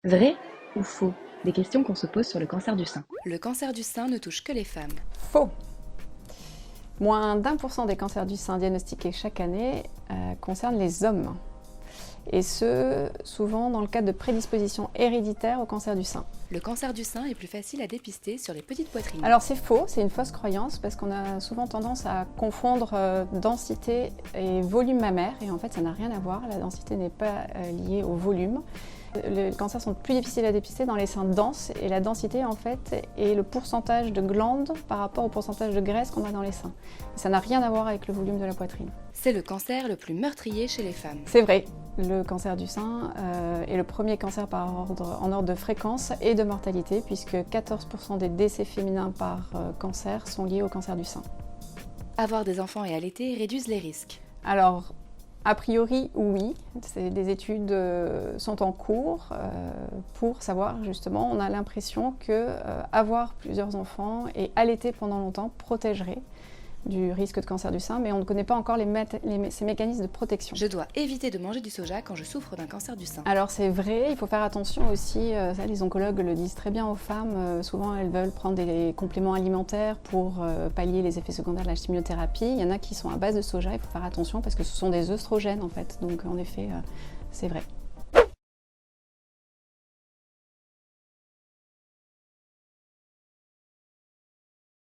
Vrai ou faux? Des questions qu'on se pose sur le cancer du sein. Le cancer du sein ne touche que les femmes. Faux. Moins d'1% des cancers du sein diagnostiqués chaque année concernent les hommes. Et ce, souvent dans le cadre de prédisposition héréditaire au cancer du sein. Le cancer du sein est plus facile à dépister sur les petites poitrines. Alors c'est faux, c'est une fausse croyance parce qu'on a souvent tendance à confondre densité et volume mammaire et en fait ça n'a rien à voir, la densité n'est pas liée au volume. Les cancers sont plus difficiles à dépister dans les seins denses et la densité en fait est le pourcentage de glandes par rapport au pourcentage de graisse qu'on a dans les seins. Et ça n'a rien à voir avec le volume de la poitrine. C'est le cancer le plus meurtrier chez les femmes. C'est vrai, le cancer du sein est le premier cancer en ordre de fréquence et de mortalité puisque 14% des décès féminins par cancer sont liés au cancer du sein. Avoir des enfants et allaiter réduisent les risques. Alors, a priori, oui. Des études sont en cours pour savoir justement, on a l'impression que avoir plusieurs enfants et allaiter pendant longtemps protégerait du risque de cancer du sein, mais on ne connaît pas encore ces mécanismes de protection. Je dois éviter de manger du soja quand je souffre d'un cancer du sein. Alors c'est vrai, il faut faire attention aussi, ça, les oncologues le disent très bien aux femmes, souvent elles veulent prendre des compléments alimentaires pour pallier les effets secondaires de la chimiothérapie. Il y en a qui sont à base de soja, il faut faire attention parce que ce sont des œstrogènes en fait, donc en effet c'est vrai.